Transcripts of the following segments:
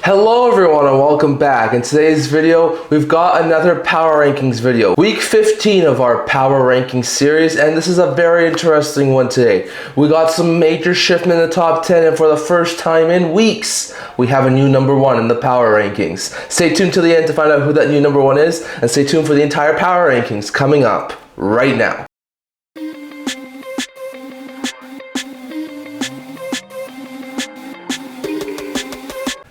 Hello everyone and welcome back. In today's video, we've got another Power Rankings video. Week 15 of our Power Rankings series, and this is a very interesting one today. We got some major shiftment in the top 10, and for the first time in weeks, we have a new number one in the Power Rankings. Stay tuned to the end to find out who that new number one is, and stay tuned for the entire Power Rankings coming up right now.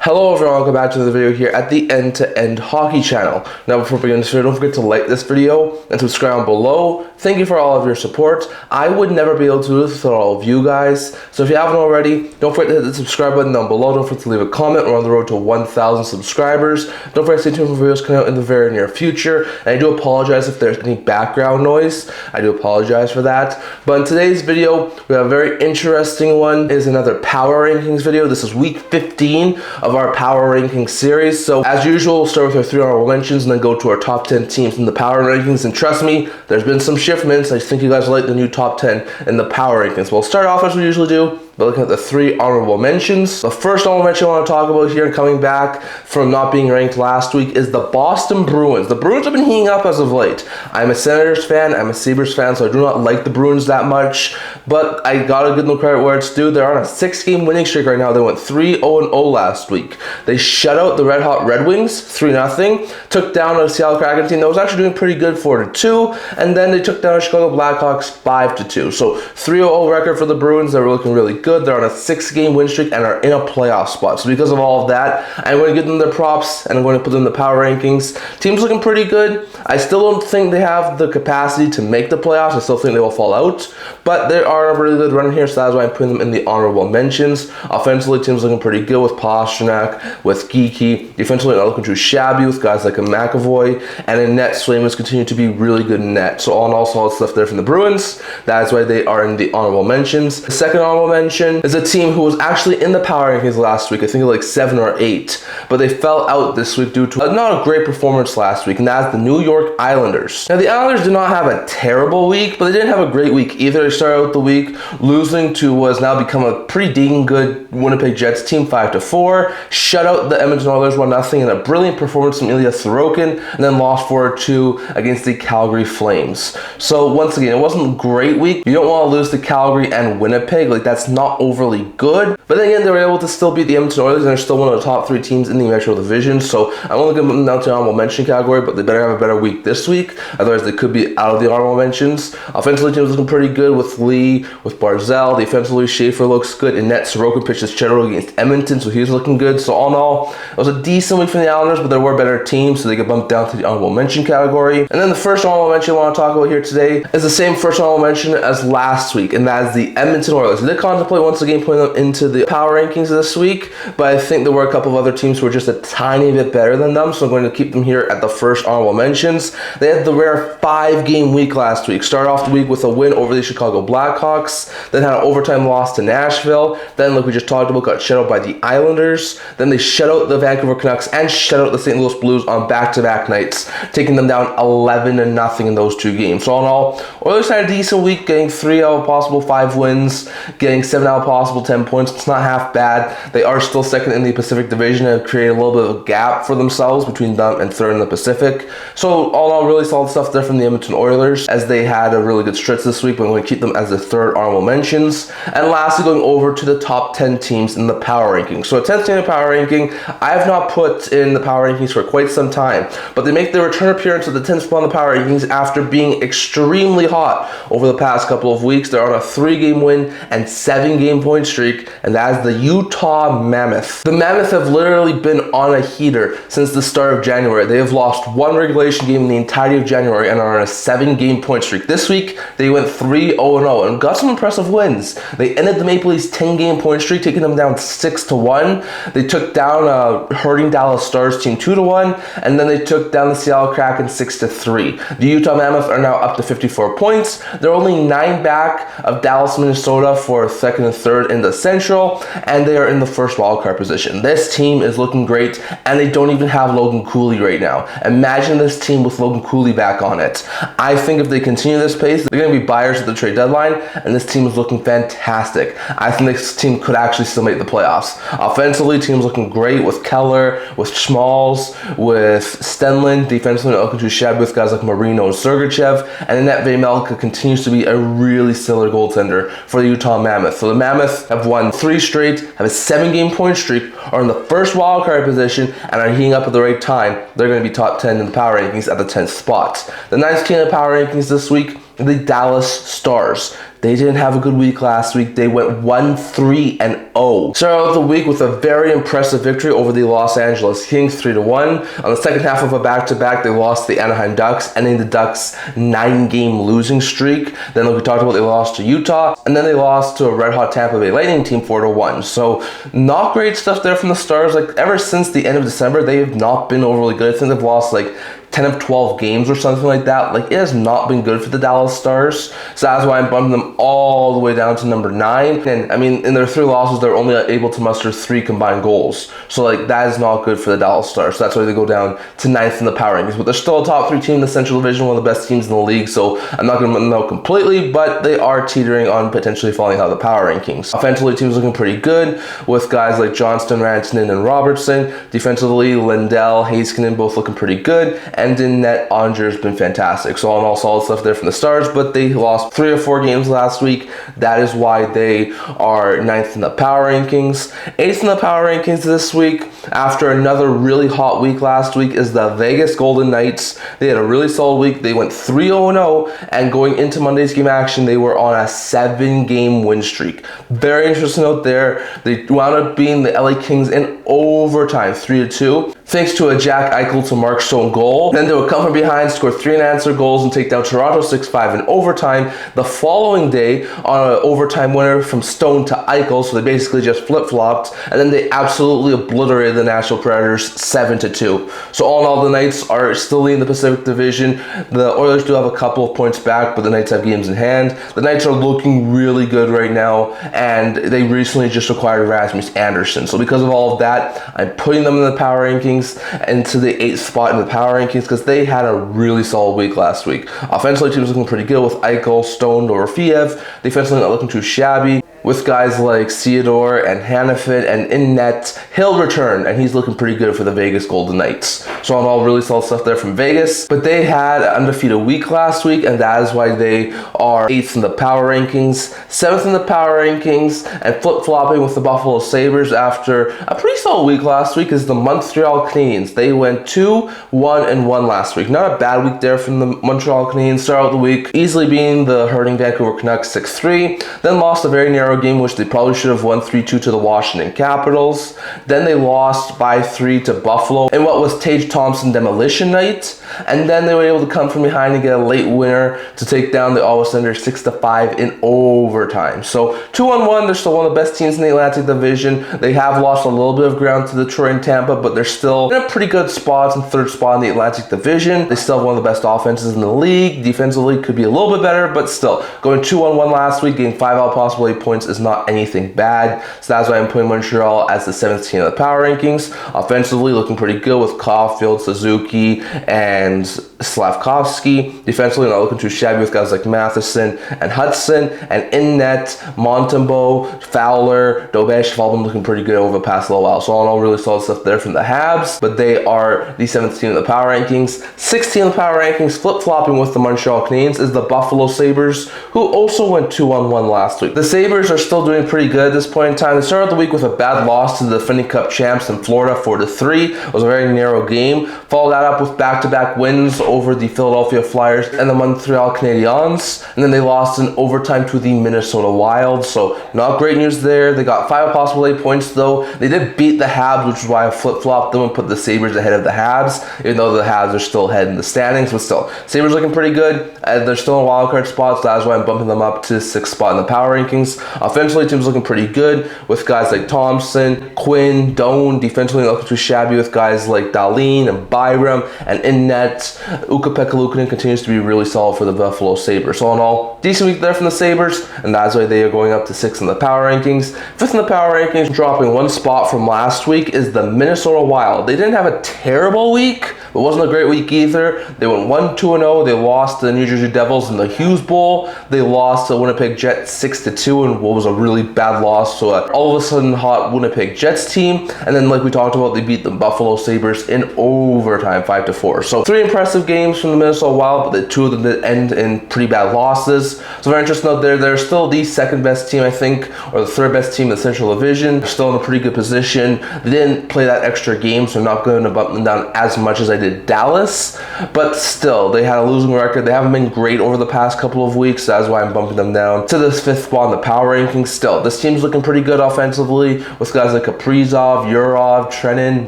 Hello everyone, welcome back to the video here at the End-to-End Hockey channel. Now before we begin this video, don't forget to like this video and subscribe below. Thank you for all of your support. I would never be able to do this without all of you guys. So if you haven't already, don't forget to hit the subscribe button down below. Don't forget to leave a comment. We're on the road to 1,000 subscribers. Don't forget to stay tuned for videos coming out in the very near future. And I do apologize if there's any background noise. I do apologize for that. But in today's video, we have a very interesting one. It is another Power Rankings video. This is week 15 of our Power Rankings series. So as usual, we'll start with our 3 honorable mentions and then go to our top 10 teams in the Power Rankings. And trust me, there's been some shiftments. I think you guys like the new top 10 in the Power Rankings. We'll start off as we usually do by looking at the 3 honorable mentions. The first honorable mention I want to talk about here and coming back from not being ranked last week is the Boston Bruins. The Bruins have been heating up as of late. I'm a Senators fan, I'm a Sabres fan, so I do not like the Bruins that much, but I gotta give them credit where it's due. They're on a 6-game winning streak right now. They went 3-0-0 last week. They shut out the Red Hot Red Wings 3-0, took down a Seattle Kraken team that was actually doing pretty good 4-2, and then they took down a Chicago Blackhawks 5-2. So 3-0 record for the Bruins. They're looking really good. They're on a 6-game win streak and are in a playoff spot. So because of all of that, I'm going to give them their props and I'm going to put them in the Power Rankings. Team's looking pretty good. I still don't think they have the capacity to make the playoffs. I still think they will fall out, but they are a really good run here, so that's why I'm putting them in the honorable mentions. Offensively, team's looking pretty good with Pastrnak, with Geeky. Defensively, not looking too shabby with guys like a McAvoy, and in net, Swayman's continue to be really good in net. So all in all, solid stuff there from the Bruins. That's why they are in the honorable mentions. The second honorable mention is a team who was actually in the Power Rankings last week. I think like 7 or 8, but they fell out this week due to not a great performance last week, and that's the New York Islanders. Now the Islanders did not have a terrible week, but they didn't have a great week either. They started out the week losing to what has now become a pretty dang good Winnipeg Jets team 5-4, shut out the Edmonton Oilers 1-0 in a brilliant performance from Ilya Sorokin, and then lost 4-2 against the Calgary Flames. So once again, it wasn't a great week. You don't want to lose to Calgary and Winnipeg. Like, that's not overly good. But then again, they were able to still beat the Edmonton Oilers, and they're still one of the top 3 teams in the Metro Division. So I'm only going to put them down to the honorable mention category, but they better have a better week this week. Otherwise, they could be out of the honorable mentions. Offensively, team's looking pretty good with Lee, with Barzell. Defensively, Schaefer looks good. In net, Sorokin pitched his cheddar against Edmonton, so he's looking good. So all in all, it was a decent week for the Islanders, but there were better teams, so they get bumped down to the honorable mention category. And then the first honorable mention I want to talk about here today is the same first honorable mention as last week, and that is the Edmonton Oilers. They did contemplate once again putting them into the Power Rankings this week, but I think there were a couple of other teams who were just a tiny bit better than them, so I'm going to keep them here at the first honorable mentions. They had the rare 5-game week last week. Started off the week with a win over the Chicago Blackhawks, then had an overtime loss to Nashville, then like we just talked about, got shut out by the Islanders, then they shut out the Vancouver Canucks and shut out the St. Louis Blues on back-to-back nights, taking them down 11-0 in those 2 games. So all in all, Oilers had a decent week, getting 3 out of possible 5 wins, getting 7 out of possible 10 points. It's not half bad. They are still second in the Pacific Division and have created a little bit of a gap for themselves between them and third in the Pacific. So all in all, really solid stuff there from the Edmonton Oilers, as they had a really good stretch this week, but I'm going to keep them as the third honorable mentions. And lastly, going over to the top 10 teams in the Power Ranking. So a 10th team in the Power Ranking, I have not put in the Power Rankings for quite some time, but they make their return appearance at the 10th spot in the Power Rankings after being extremely hot over the past couple of weeks. They're on a 3-game win and 7-game point streak, and that is the Utah Mammoth. The Mammoth have literally been on a heater since the start of January. They have lost 1 regulation game in the entirety of January and are on a 7-game point streak. This week, they went 3-0-0 and got some impressive wins. They ended the Maple Leafs 10-game point streak, taking them down 6-1. They took down a hurting Dallas Stars team 2-1, and then they took down the Seattle Kraken 6-3. The Utah Mammoth are now up to 54 points. They're only 9 back of Dallas, Minnesota for 2nd second and third in the Central, and they are in the first wildcard position. This team is looking great, and they don't even have Logan Cooley right now. Imagine this team with Logan Cooley back on it. I think if they continue this pace, they're going to be buyers at the trade deadline, and this team is looking fantastic. I think this team could actually still make the playoffs. Offensively, team's looking great with Keller, with Schmalz, with Stenlund. Defensively, looking to shabby with guys like Marino and Sergachev, and Annette Vejmelka continues to be a really stellar goaltender for the Utah Mammoth. So the Mammoth have won 3 straight, have a 7-game point streak, are in the first wildcard position, and are heating up at the right time. They're going to be top 10 in the power rankings at the 10th spot. The 9th team in the power rankings this week, the Dallas Stars. They didn't have a good week last week. They went 1-3-0. Started out the week with a very impressive victory over the Los Angeles Kings, 3-1. On the second half of a back-to-back, they lost to the Anaheim Ducks, ending the Ducks' 9-game losing streak. Then, like we talked about, they lost to Utah, and then they lost to a red-hot Tampa Bay Lightning team, 4-1. So, not great stuff there from the Stars. Like, ever since the end of December, they have not been overly good. I think they've lost, like, 10 of 12 games or something like that. Like, it has not been good for the Dallas Stars. So that's why I'm bumping them all the way down to number 9. And I mean, in their 3 losses, they're only able to muster 3 combined goals. So like, that is not good for the Dallas Stars. So that's why they go down to 9th in the power rankings. But they're still a top 3 team in the Central Division, one of the best teams in the league. So I'm not going to know completely, but they are teetering on potentially falling out of the power rankings. Offensively, team's looking pretty good with guys like Johnston, Rantanen, and Robertson. Defensively, Lindell, Heiskanen both looking pretty good. And in net, Onger's been fantastic. So all in all, solid stuff there from the Stars, but they lost 3 or 4 games last week. That is why they are 9th in the power rankings. 8th in the power rankings this week, after another really hot week last week, is the Vegas Golden Knights. They had a really solid week. They went 3-0, and going into Monday's game action, they were on a 7-game win streak. Very interesting note there. They wound up beating the LA Kings in overtime, 3-2. Thanks to a Jack Eichel to Mark Stone goal. Then they would come from behind, score 3 unanswered goals, and take down Toronto 6-5 in overtime. The following day, on an overtime winner from Stone to Eichel, so they basically just flip-flopped, and then they absolutely obliterated the Nashville Predators 7-2. So all in all, the Knights are still leading the Pacific Division. The Oilers do have a couple of points back, but the Knights have games in hand. The Knights are looking really good right now, and they recently just acquired Rasmus Andersson. So because of all of that, I'm putting them in the power rankings into the 8th spot in the power rankings because they had a really solid week last week. Offensively, team's looking pretty good with Eichel, Stone, Dorofiev. Defensively, not looking too shabby with guys like Theodore and Hannafin, and in net, he'll return, and he's looking pretty good for the Vegas Golden Knights. So on all, really solid stuff there from Vegas. But they had an undefeated week last week, and that is why they are 8th in the power rankings, 7th in the power rankings, and flip-flopping with the Buffalo Sabres after a pretty solid week last week is the Montreal Canadiens. They went 2-1-1 last week. Not a bad week there from the Montreal Canadiens. Started out the week easily beating the hurting Vancouver Canucks 6-3, then lost a very narrow game which they probably should have won 3-2 to the Washington Capitals. Then they lost by 3 to Buffalo in what was Tage Thompson demolition night, and then they were able to come from behind and get a late winner to take down the Ottawa Senators 6-5 in overtime. So 2-1, they're still one of the best teams in the Atlantic Division. They have lost a little bit of ground to Detroit and Tampa, but they're still in a pretty good spot in 3rd spot in the Atlantic Division. They still have one of the best offenses in the league. Defensively could be a little bit better, but still going 2-1 last week, getting 5 out of possible 8 points is not anything bad. So that's why I'm putting Montreal as the 7th team of the power rankings. Offensively, looking pretty good with Caulfield, Suzuki, and Slavkovsky. Defensively, not looking too shabby with guys like Matheson and Hudson. And in net, Montembeault, Fowler, Dobesh have all been looking pretty good over the past little while. So all in all, really solid stuff there from the Habs. But they are the 7th team of the power rankings. 6th team of the power rankings, flip-flopping with the Montreal Canadiens, is the Buffalo Sabres, who also went 2-1 last week. The Sabres are still doing pretty good at this point in time. They started the week with a bad loss to the defending Cup champs in Florida 4-3. It was a very narrow game. Followed that up with back-to-back wins over the Philadelphia Flyers and the Montreal Canadiens. And then they lost in overtime to the Minnesota Wild. So not great news there. They got 5 possible 8 points though. They did beat the Habs, which is why I flip-flopped them and put the Sabres ahead of the Habs, even though the Habs are still ahead in the standings. But still, Sabres looking pretty good. They're still in wildcard spots. So that's why I'm bumping them up to 6th spot in the power rankings. Offensively, the team's looking pretty good with guys like Thompson, Quinn, Doan. Defensively, looking too shabby with guys like Dahlin and Byram. And in net, Ukko-Pekka Luukkonen continues to be really solid for the Buffalo Sabres. So in all, decent week there from the Sabres, and that's why they are going up to 6th in the power rankings. 5th in the power rankings, dropping one spot from last week, is the Minnesota Wild. They didn't have a terrible week, but it wasn't a great week either. They went 1-2-0. They lost to the New Jersey Devils in the Hughes Bowl. They lost to Winnipeg Jets 6-2 in what was a really bad loss to an all of a sudden hot Winnipeg Jets team. And then, like we talked about, they beat the Buffalo Sabres in overtime 5-4. So 3 impressive games from the Minnesota Wild, but the 2 of them did end in pretty bad losses. So very interesting out there. They're still the 2nd best team, I think, or the 3rd best team in the Central Division. They're still in a pretty good position. They didn't play that extra game, so I'm not going to bump them down as much as I did Dallas. But still, they had a losing record. They haven't been great over the past couple of weeks. So that's why I'm bumping them down to this 5th spot in the power rankings. Still, this team's looking pretty good offensively with guys like Kaprizov, Yurov, Trenin.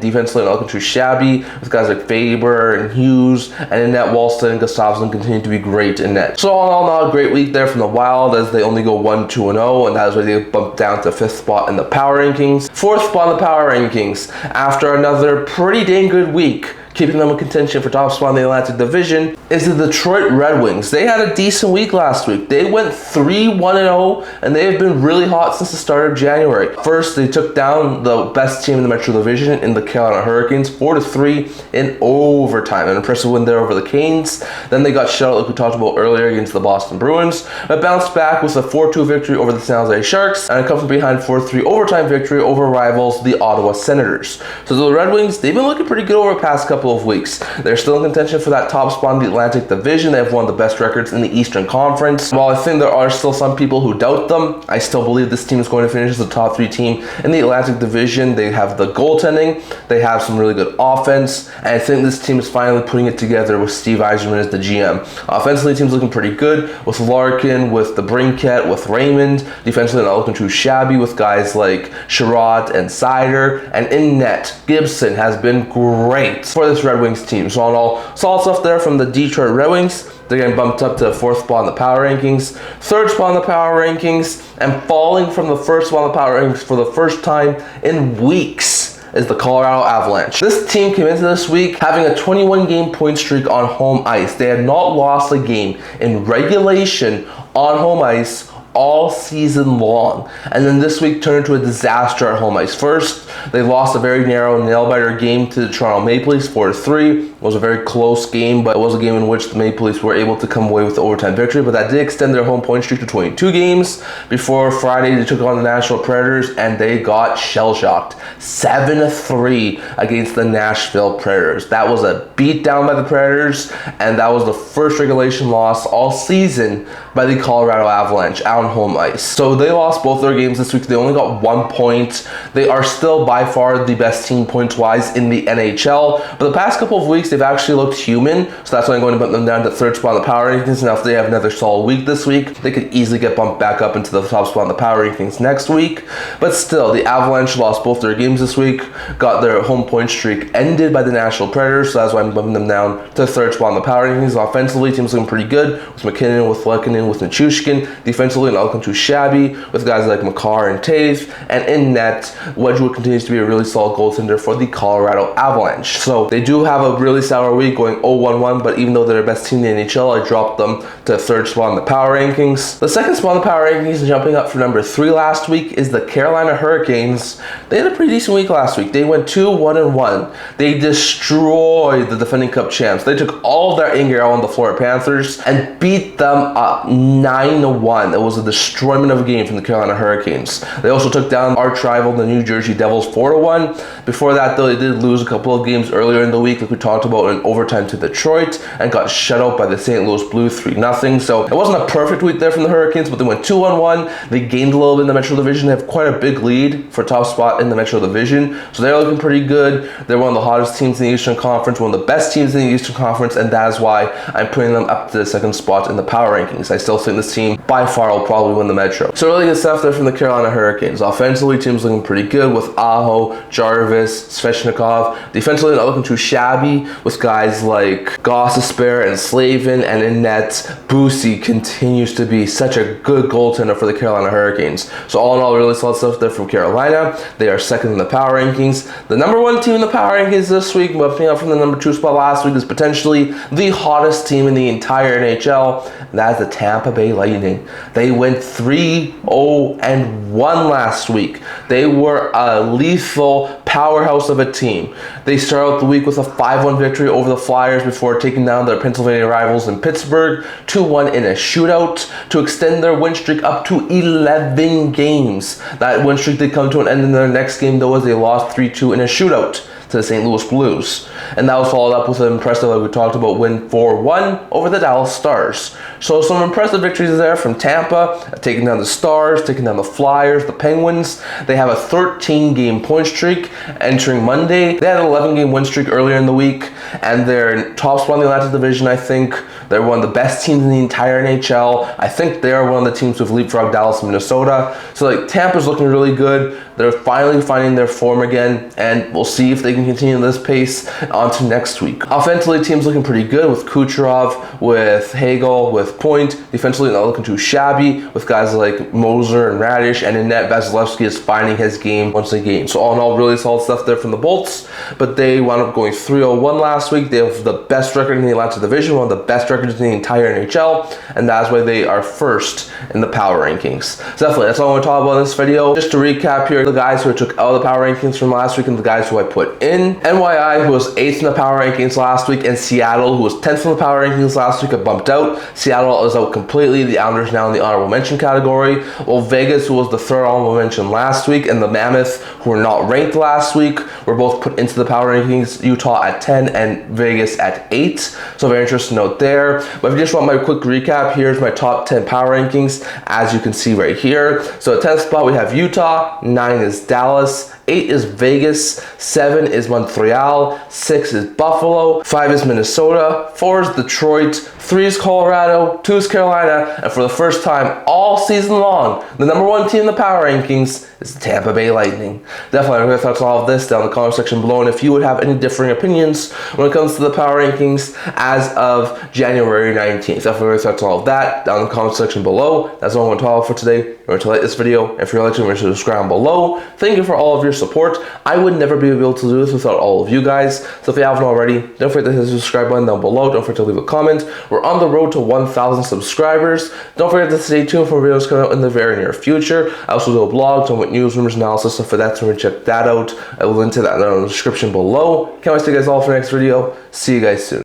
Defensively, not looking too shabby with guys like Faber and Hughes. And in net, Walston and Gustafsson continue to be great in net. So all in all, not a great week there from the Wild as they only go 1-2-0, and that is why they bumped down to 5th spot in the power rankings. 4th spot in the power rankings after another pretty dang good week, keeping them in contention for top spot in the Atlantic Division, is the Detroit Red Wings. They had a decent week last week. They went 3-1-0, and they have been really hot since the start of January. First, they took down the best team in the Metro Division in the Carolina Hurricanes, 4-3 in overtime. An impressive win there over the Canes. Then they got shut out, like we talked about earlier, against the Boston Bruins, but bounced back with a 4-2 victory over the San Jose Sharks, and a come from behind 4-3 overtime victory over rivals, the Ottawa Senators. So the Red Wings, they've been looking pretty good over the past couple of weeks. They're still in contention for that top spot in the Atlantic Division. They have one of the best records in the Eastern Conference. While I think there are still some people who doubt them, I still believe this team is going to finish as the top 3 team in the Atlantic Division. They have the goaltending, they have some really good offense, and I think this team is finally putting it together with Steve Yzerman as the GM. Offensively, the team's looking pretty good with Larkin, with the Brinkett, with Raymond. Defensively, not looking too shabby with guys like Sherratt and Sider. And in net, Gibson has been great for this Red Wings team. So on all, solid stuff there from the Detroit Red Wings. They're getting bumped up to the 4th spot in the power rankings, 3rd spot in the power rankings, and falling from the 1st spot in the power rankings for the first time in weeks is the Colorado Avalanche. This team came into this week having a 21-game point streak on home ice. They had not lost a game in regulation on home ice all season long, and then this week turned into a disaster at home ice. First, they lost a very narrow nail-biter game to the Toronto Maple Leafs 4-3. It was a very close game, but it was a game in which the Maple Leafs were able to come away with the overtime victory, but that did extend their home point streak to 22 games. Before Friday, they took on the Nashville Predators, and they got shell-shocked 7-3 against the Nashville Predators. That was a beatdown by the Predators, and that was the first regulation loss all season by the Colorado Avalanche out on home ice. So they lost both their games this week. They only got 1 point. They are still by far the best team points-wise in the NHL, but the past couple of weeks they've actually looked human, so that's why I'm going to put them down to 3rd spot in the power rankings. Now if they have another solid week this week, they could easily get bumped back up into the top spot in the power rankings next week. But still, the Avalanche lost both their games this week, got their home point streak ended by the Nashville Predators, so that's why I'm bumping them down to the 3rd spot in the power rankings. Offensively, team's looking pretty good with McKinnon, with Lehkonen, with Nichushkin. Defensively, not looking too shabby with guys like Makar and Taves. And in net, Wedgwood continues to be a really solid goaltender for the Colorado Avalanche. So they do have a really sour week going 0-1-1, but even though they're the best team in the NHL, I dropped them to the 3rd spot in the power rankings. The 2nd spot in the power rankings, jumping up from number 3 last week, is the Carolina Hurricanes. They had a pretty decent week last week. They went 2-1-1. They destroyed the defending Cup champs. They took all of their anger out on the Florida Panthers and beat them up 9-1. It was a destroyment of a game from the Carolina Hurricanes. They also took down arch rival, the New Jersey Devils, 4-1. Before that, though, they did lose a couple of games earlier in the week, like we talked about, in overtime to Detroit, and got shut out by the St. Louis Blues 3-0. So it wasn't a perfect week there from the Hurricanes, but they went 2-1-1. They gained a little bit in the Metro Division. They have quite a big lead for top spot in the Metro Division, so they're looking pretty good. They're one of the hottest teams in the Eastern Conference, one of the best teams in the Eastern Conference, and that is why I'm putting them up to the 2nd spot in the power rankings. I still think this team by far will probably win the Metro. So really good stuff there from the Carolina Hurricanes. Offensively, team's looking pretty good with Aho, Jarvis, Svechnikov. Defensively, not looking too shabby with guys like Gostisbehere and Slavin, and in net, Bussi continues to be such a good goaltender for the Carolina Hurricanes. So all in all, really solid stuff there from Carolina. They are second in the power rankings. The number one team in the power rankings this week, bumping up from the number 2 spot last week, is potentially the hottest team in the entire NHL. And that is the Tampa Bay Lightning. They went 3-0-1 last week. They were a lethal powerhouse of a team. They started out the week with a 5-1 victory over the Flyers before taking down their Pennsylvania rivals in Pittsburgh 2-1 in a shootout to extend their win streak up to 11 games. That win streak did come to an end in their next game, though, as they lost 3-2 in a shootout to the St. Louis Blues. And that was followed up with an impressive, like we talked about, win 4-1 over the Dallas Stars. So some impressive victories there from Tampa, taking down the Stars, taking down the Flyers, the Penguins. They have a 13-game point streak entering Monday. They had an 11-game win streak earlier in the week, and they're top spot in the Atlantic Division, I think. They're one of the best teams in the entire NHL. I think they are one of the teams who've leapfrogged Dallas and Minnesota. So like Tampa's looking really good. They're finally finding their form again, and we'll see if they can continue this pace on to next week. Offensively, team's looking pretty good with Kucherov, with Hagel, with Point. Defensively, not looking too shabby with guys like Moser and Radish, and in net, Vasilevsky is finding his game once again. So all in all, really solid stuff there from the Bolts, but they wound up going 3-0-1 last week. They have the best record in the Atlantic Division, one of the best records in the entire NHL, and that's why they are first in the power rankings. So definitely, that's all I want to talk about in this video. Just to recap here, the guys who I took out of the power rankings from last week and the guys who I put in. NYI, who was 8th in the power rankings last week, and Seattle, who was 10th in the power rankings last week, I bumped out. Seattle is out completely. The Islanders now in the honorable mention category. Well, Vegas, who was the 3rd honorable mention last week, and the Mammoth, who were not ranked last week, were both put into the power rankings. Utah at 10 and Vegas at 8. So very interesting note there. But if you just want my quick recap, here's my top 10 power rankings, as you can see right here. So at 10th spot, we have Utah. 9 is Dallas. 8 is Vegas, 7 is Montreal, 6 is Buffalo, 5 is Minnesota, 4 is Detroit, 3 is Colorado, 2 is Carolina, and for the first time all season long, the number 1 team in the power rankings is the Tampa Bay Lightning. Definitely, I'm going to touch all of this down in the comment section below, and if you would have any differing opinions when it comes to the power rankings as of January 19th, definitely touch all of that down in the comment section below. That's all I'm going to talk about for today. Remember to like this video. If you're liking, remember to subscribe below. Thank you for all of your support. I would never be able to do this without all of you guys. So if you haven't already, don't forget to hit the subscribe button down below. Don't forget to leave a comment. We're on the road to 1,000 subscribers. Don't forget to stay tuned for videos coming out in the very near future. I also do a blog talking about news, rumors, analysis, stuff for that, so check that out. I will link to that in the description below. Can't wait to see you guys all for the next video. See you guys soon.